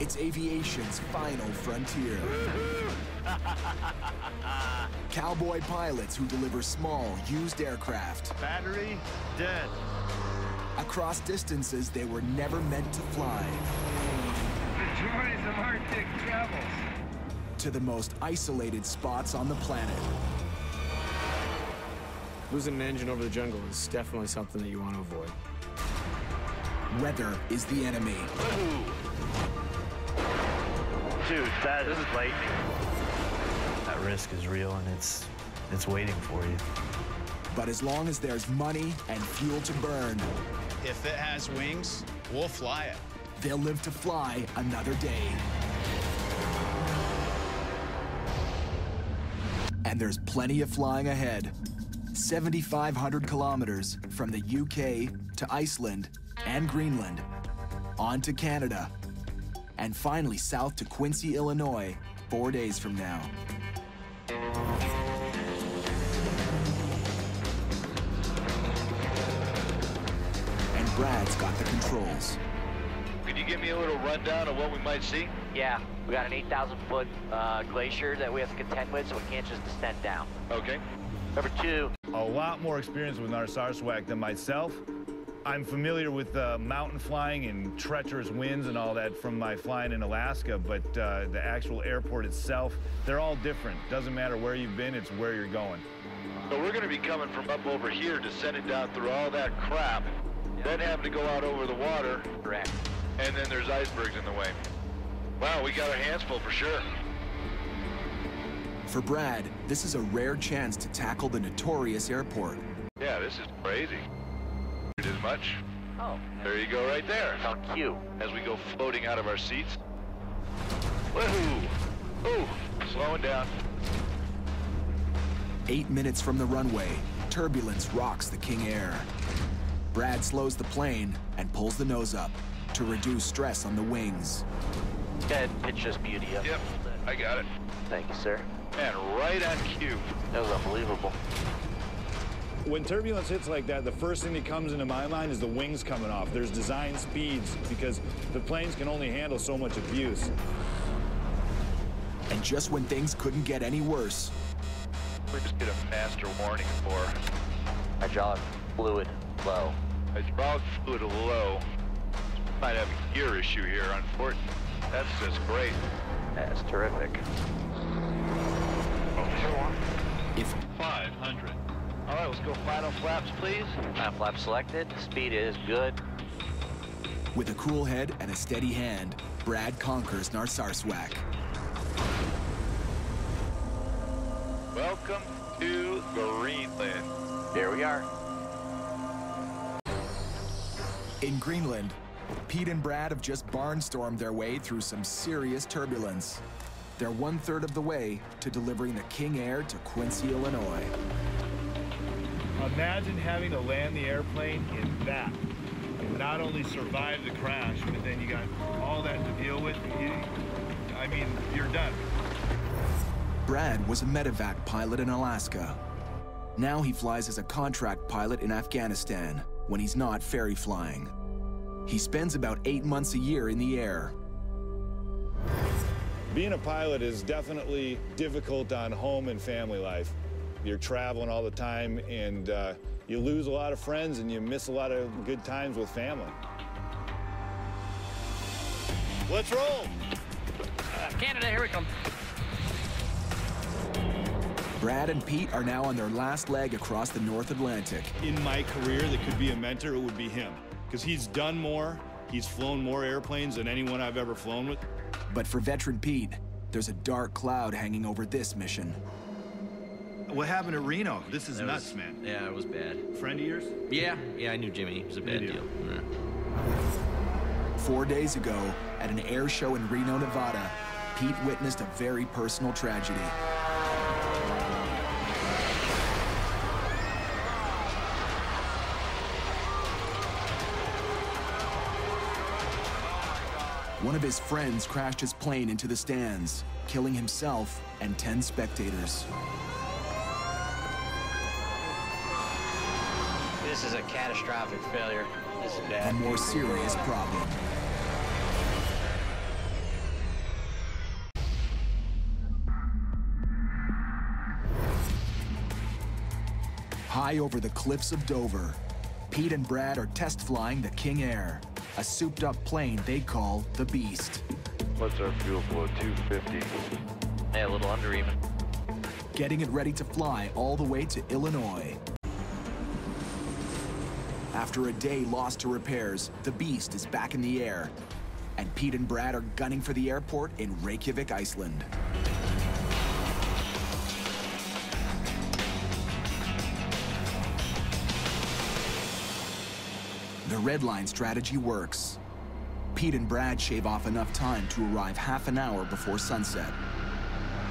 It's aviation's final frontier. Cowboy pilots who deliver small, used aircraft. Battery dead. Across distances they were never meant to fly. The joys of Arctic travels. To the most isolated spots on the planet. Losing an engine over the jungle is definitely something that you want to avoid. Weather is the enemy. Dude, that is lightning. That risk is real, and it's waiting for you. But as long as there's money and fuel to burn, if it has wings, we'll fly it. they'll live to fly another day. And there's plenty of flying ahead. 7,500 kilometers from the UK to Iceland and Greenland, on to Canada, and finally south to Quincy, Illinois, 4 days from now. And Brad's got the controls. Could you give me a little rundown of what we might see? Yeah, we got an 8,000-foot glacier that we have to contend with, so we can't just descend down. Okay. Number two. A lot more experience with Narsarsuaq than myself. I'm familiar with mountain flying and treacherous winds and all that from my flying in Alaska, but the actual airport itself, they're all different. Doesn't matter where you've been, it's where you're going. So we're going to be coming from up over here, descending down through all that crap, then having to go out over the water. Correct. And then there's icebergs in the way. Wow, we got our hands full for sure. For Brad, this is a rare chance to tackle the notorious airport. Yeah, this is crazy. As much. Oh. There you go right there. How cute. As we go floating out of our seats. Woohoo! Ooh, slowing down. 8 minutes from the runway, turbulence rocks the King Air. Brad slows the plane and pulls the nose up to reduce stress on the wings. Go ahead and pitch this beauty up. Yep, I got it. Thank you, sir. And right on cue. That was unbelievable. When turbulence hits like that, the first thing that comes into my mind is the wings coming off. There's design speeds because the planes can only handle so much abuse. And just when things couldn't get any worse, We just get a master warning for Hydraulic fluid low. hydraulic fluid low. Might have a gear issue here, unfortunately. That's just great. That's terrific. if 500. All right, let's go final flaps, please. Final flap selected. Speed is good. with a cool head and a steady hand, Brad conquers Narsarsuaq. Welcome to Greenland. Here we are. In Greenland, Pete and Brad have just barnstormed their way through some serious turbulence. They're 1/3 of the way to delivering the King Air to Quincy, Illinois. Imagine having to land the airplane in that. Not only survive the crash, but then you got all that to deal with. I mean, you're done. Brad was a medevac pilot in Alaska. Now he flies as a contract pilot in Afghanistan when he's not ferry flying. He spends about 8 months a year in the air. Being a pilot is definitely difficult on home and family life. You're traveling all the time, and you lose a lot of friends, and you miss a lot of good times with family. Let's roll! Canada, here we come. Brad and Pete are now on their last leg across the North Atlantic. In my career, that could be a mentor, it would be him. Because he's done more, he's flown more airplanes than anyone I've ever flown with. But for veteran Pete, there's a dark cloud hanging over this mission. What happened at Reno? This is nuts, man. Yeah, it was bad. Friend of yours? Yeah, I knew Jimmy. It was a bad deal. Yeah. 4 days ago, at an air show in Reno, Nevada, Pete witnessed a very personal tragedy. One of his friends crashed his plane into the stands, killing himself and 10 spectators. This is a catastrophic failure. This is A bad. more serious problem. High over the cliffs of Dover, Pete and Brad are test flying the King Air, a souped-up plane they call the Beast. What's our fuel flow? 250. Yeah, a little under even. Getting it ready to fly all the way to Illinois. After a day lost to repairs, the Beast is back in the air, and Pete and Brad are gunning for the airport in Reykjavik, Iceland. The red line strategy works. Pete and Brad shave off enough time to arrive half an hour before sunset.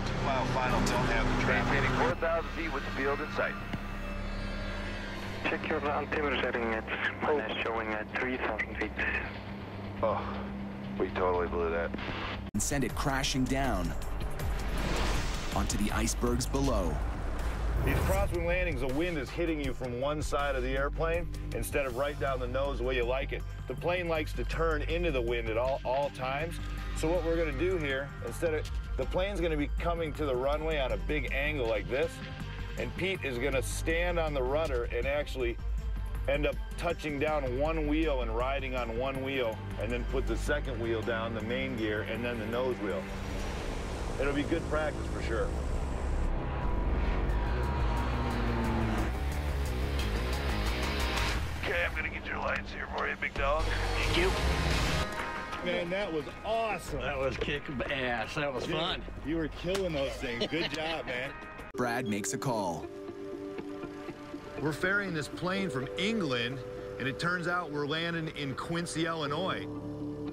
2 mile final, don't have the traffic. Maintaining 4,000 feet with the field in sight. Check your altimeter setting. It's showing at 3,000 feet. Oh, we totally blew that. And send it crashing down onto the icebergs below. These crosswind landings, the wind is hitting you from one side of the airplane instead of right down the nose the way you like it. The plane likes to turn into the wind at all times. So what we're gonna do here, the plane's gonna be coming to the runway on a big angle like this, and Pete is gonna stand on the rudder and actually end up touching down one wheel and riding on one wheel, and then put the second wheel down, the main gear, and then the nose wheel. It'll be good practice for sure. Okay, I'm gonna get your lights here for you, big dog. Thank you. Man, that was awesome. That was kick ass. That was fun. You were killing those things. Good job, man. Brad makes a call. We're ferrying this plane from England, and it turns out we're landing in Quincy, Illinois.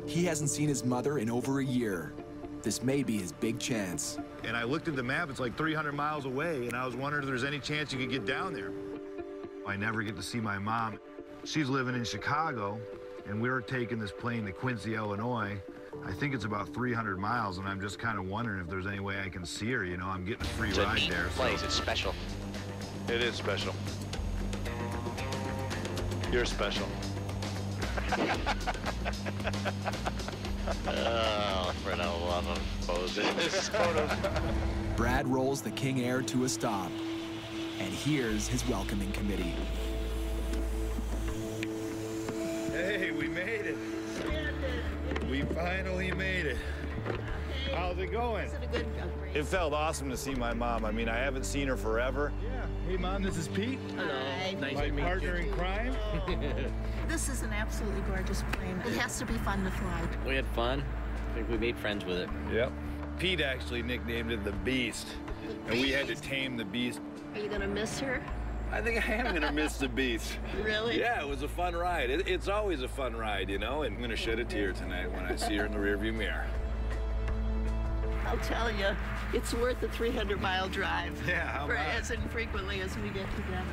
He hasn't seen his mother in over a year. This may be his big chance. And I looked at the map, it's like 300 miles away, and I was wondering if there's any chance you could get down there. I never get to see my mom. She's living in Chicago, and we're taking this plane to Quincy, Illinois. I think it's about 300 miles, and I'm just kind of wondering if there's any way I can see her. You know, I'm getting a free It's a ride neat there. place. It's special. It is special. You're special. Oh, for the love of poses. Brad rolls the King Air to a stop, and here's his welcoming committee. Hey, we made it. We finally made it. How's it going? It felt awesome to see my mom. I mean, I haven't seen her forever. Yeah. Hey, Mom, this is Pete. Hi. Nice my partner in crime. This is an absolutely gorgeous plane. It has to be fun to fly. We had fun. I think we made friends with it. Yep. Pete actually nicknamed it the Beast, and we had to tame the Beast. Are you gonna miss her? I think I am gonna miss the Beast. Really? Yeah, it was a fun ride. It's always a fun ride, you know, and I'm gonna shed a tear tonight when I see her in the rearview mirror. I'll tell you, it's worth the 300-mile drive. Yeah, how for about it? as infrequently as we get together.